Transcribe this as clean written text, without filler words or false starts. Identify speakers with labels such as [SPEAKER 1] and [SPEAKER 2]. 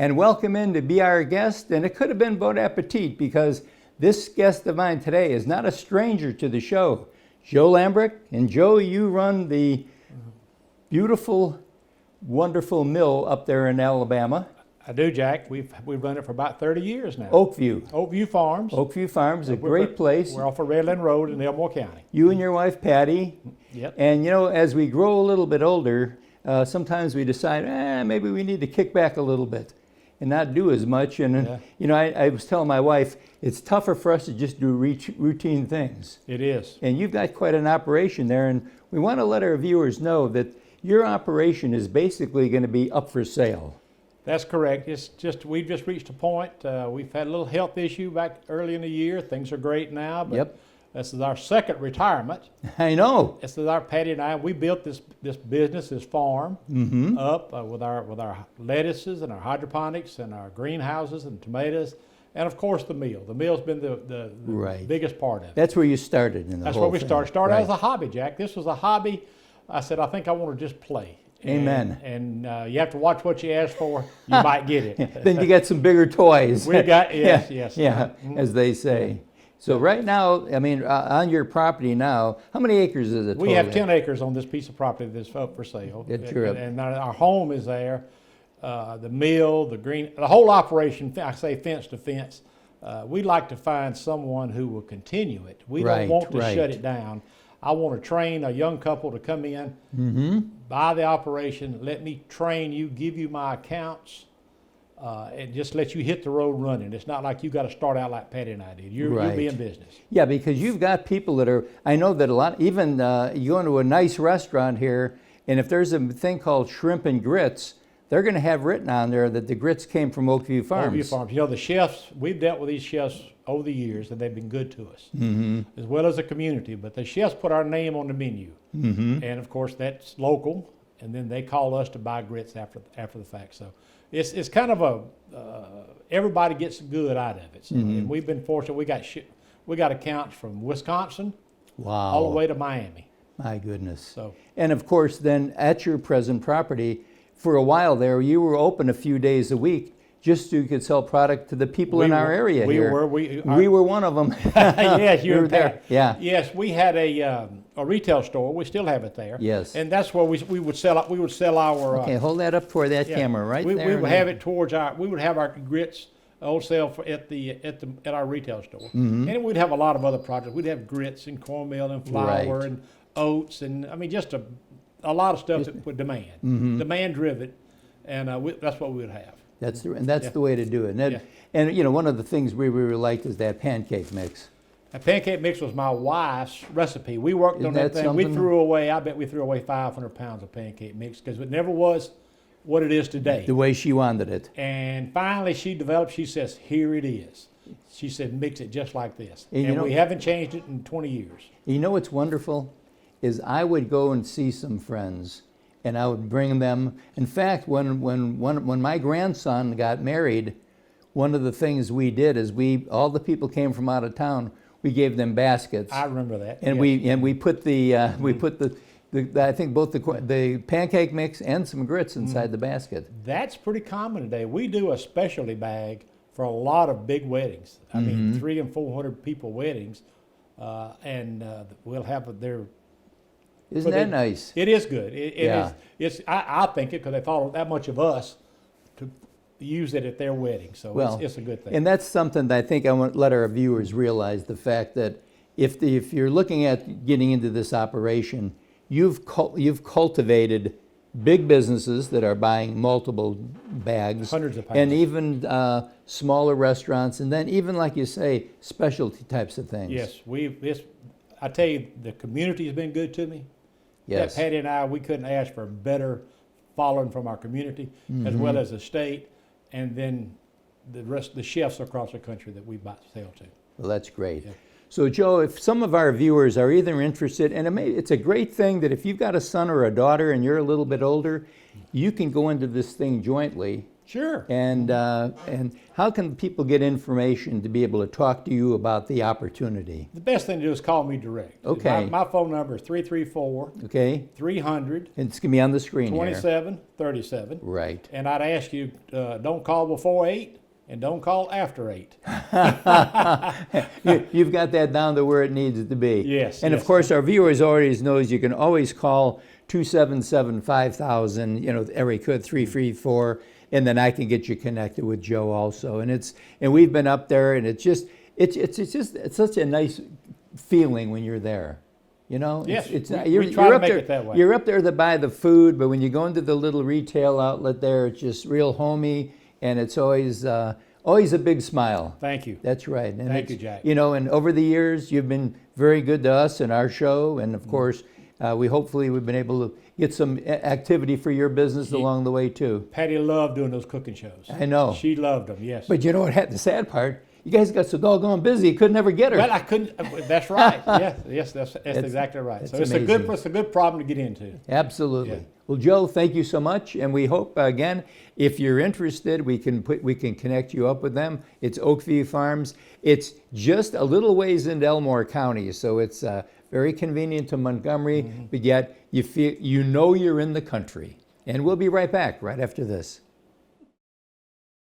[SPEAKER 1] and welcome in to be our guest. And it could have been bon appetit, because this guest of mine today is not a stranger to the show. Joe Lambrecht. And Joe, you run the beautiful, wonderful mill up there in Alabama.
[SPEAKER 2] I do, Jack. We've run it for about 30 years now.
[SPEAKER 1] Oakview
[SPEAKER 2] Farms.
[SPEAKER 1] Oakview Farms, a great place.
[SPEAKER 2] We're off of Redland Road in Elmore County.
[SPEAKER 1] You and your wife, Patty.
[SPEAKER 2] Yep.
[SPEAKER 1] And you know, as we grow a little bit older, sometimes we decide, maybe we need to kick back a little bit and not do as much. And you know, I was telling my wife, it's tougher for us to just do routine things.
[SPEAKER 2] It is.
[SPEAKER 1] And you've got quite an operation there, and we want to let our viewers know that your operation is basically going to be up for sale.
[SPEAKER 2] That's correct. We've just reached a point. We've had a little health issue back early in the year. Things are great now, but this is our second retirement.
[SPEAKER 1] I know.
[SPEAKER 2] This is our Patty and I. We built this business, this farm, up with our lettuces and our hydroponics and our greenhouses and tomatoes, and of course the mill. The mill's been the biggest part of it.
[SPEAKER 1] That's where you started in the
[SPEAKER 2] That's
[SPEAKER 1] whole
[SPEAKER 2] where we
[SPEAKER 1] thing.
[SPEAKER 2] started as a hobby, Jack. This was a hobby. I said, I think I want to just play.
[SPEAKER 1] Amen.
[SPEAKER 2] And you have to watch what you ask for. You might get it.
[SPEAKER 1] Then you get some bigger toys.
[SPEAKER 2] We got yes.
[SPEAKER 1] As they say. So right now, I mean, on your property now, how many acres is it?
[SPEAKER 2] We have 10 acres on this piece of property that's up for sale. And our home is there. The mill, the whole operation. I say fence to fence. We'd like to find someone who will continue it. We don't want to shut it down. I want to train a young couple to come in, buy the operation, let me train you, give you my accounts, and just let you hit the road running. It's not like you got to start out like Patty and I did. You'll be in business. Yeah,
[SPEAKER 1] because you've got people that are, I know that a lot, even you go into a nice restaurant here, and if there's a thing called shrimp and grits, they're going to have written on there that the grits came from Oakview Farms.
[SPEAKER 2] Oakview Farms. You know, the chefs, we've dealt with these chefs over the years, and they've been good to us, as well as the community. But the chefs put our name on the menu, and of course that's local. And then they call us to buy grits after the fact. So it's kind of everybody gets good out of it. So, and we've been fortunate. We got accounts from Wisconsin, all the way to Miami.
[SPEAKER 1] My goodness.
[SPEAKER 2] So,
[SPEAKER 1] and of course, then at your present property, for a while there, you were open a few days a week, just so you could sell product to the people in our area here. We were one of them.
[SPEAKER 2] Yes, you were there.
[SPEAKER 1] Yeah.
[SPEAKER 2] Yes, we had a retail store. We still have it there.
[SPEAKER 1] Yes.
[SPEAKER 2] And that's where we would sell. We would sell our.
[SPEAKER 1] Okay, hold that up toward that camera right there.
[SPEAKER 2] We would have it towards our. We would have our grits wholesale at our retail store, and we'd have a lot of other products. We'd have grits and cornmeal and flour and oats, and I mean just a lot of stuff that would demand driven, and that's what we would have.
[SPEAKER 1] That's the way to do it. And you know, one of the things we really liked is that pancake mix.
[SPEAKER 2] That pancake mix was my wife's recipe. We worked on that thing.
[SPEAKER 1] Something?
[SPEAKER 2] We threw away, I bet we threw away 500 pounds of pancake mix because it never was what it is today.
[SPEAKER 1] The way she wanted it.
[SPEAKER 2] And finally she says, here it is. She said, mix it just like this. And we haven't changed it in 20 years.
[SPEAKER 1] You know what's wonderful is I would go and see some friends, and I would bring them. In fact, when my grandson got married, one of the things we did is all the people came from out of town. We gave them baskets.
[SPEAKER 2] I remember that.
[SPEAKER 1] And we put the I think both the pancake mix and some grits inside the basket.
[SPEAKER 2] That's pretty common today. We do a specialty bag for a lot of big weddings. I mean, 300 and 400 people weddings, and we'll have their.
[SPEAKER 1] Isn't that nice?
[SPEAKER 2] It is good. It is. I think it because they thought that much of us to use it at their wedding. So it's a good thing.
[SPEAKER 1] And that's something that I think I want to let our viewers realize, the fact that if you're looking at getting into this operation, you've cultivated big businesses that are buying multiple bags.
[SPEAKER 2] Hundreds of pounds.
[SPEAKER 1] And even smaller restaurants, and then even, like you say, specialty types of things.
[SPEAKER 2] Yes, I tell you, the community has been good to me.
[SPEAKER 1] Yes.
[SPEAKER 2] Patty and I, we couldn't ask for a better following from our community, as well as the state, and then the rest of the chefs across the country that we sell to.
[SPEAKER 1] Well, that's great. Yeah. So, Joe, if some of our viewers are either interested, and it's a great thing that if you've got a son or a daughter and you're a little bit older, you can go into this thing jointly,
[SPEAKER 2] Sure.
[SPEAKER 1] And how can people get information to be able to talk to you about the opportunity?
[SPEAKER 2] The best thing to do is call me direct.
[SPEAKER 1] Okay.
[SPEAKER 2] My phone number is 334
[SPEAKER 1] Okay.
[SPEAKER 2] 300
[SPEAKER 1] It's going to be on the screen here.
[SPEAKER 2] 2737.
[SPEAKER 1] Right.
[SPEAKER 2] And I'd ask you, don't call before 8 and don't call after 8.
[SPEAKER 1] You've got that down to where it needs to be.
[SPEAKER 2] Yes.
[SPEAKER 1] And
[SPEAKER 2] yes.
[SPEAKER 1] of course, our viewers always knows you can always call 277-5000, area code 334, and then I can get you connected with Joe also. And we've been up there, and it's such a nice feeling when you're there.
[SPEAKER 2] Yes,
[SPEAKER 1] you're
[SPEAKER 2] try to
[SPEAKER 1] up
[SPEAKER 2] make
[SPEAKER 1] there,
[SPEAKER 2] it that way.
[SPEAKER 1] You're up there to buy the food, but when you go into the little retail outlet there, it's just real homey, and it's always a big smile.
[SPEAKER 2] Thank you.
[SPEAKER 1] That's right. And
[SPEAKER 2] Thank you, Jack.
[SPEAKER 1] And over the years, you've been very good to us and our show, and of course, we've been able to get some activity for your business along the way too.
[SPEAKER 2] Patty loved doing those cooking shows.
[SPEAKER 1] I know.
[SPEAKER 2] She loved them, yes.
[SPEAKER 1] But you know what? The sad part, you guys got so doggone busy, you could never get her.
[SPEAKER 2] Well, I couldn't. That's right. Yes, that's exactly right. So it's
[SPEAKER 1] amazing.
[SPEAKER 2] a good problem to get into.
[SPEAKER 1] Absolutely.
[SPEAKER 2] Yeah.
[SPEAKER 1] Well, Joe, thank you so much, and we hope again, if you're interested, we can connect you up with them. It's Oakview Farms. It's just a little ways into Elmore County, so it's very convenient to Montgomery, but yet you feel you're in the country. And we'll be right back right after this.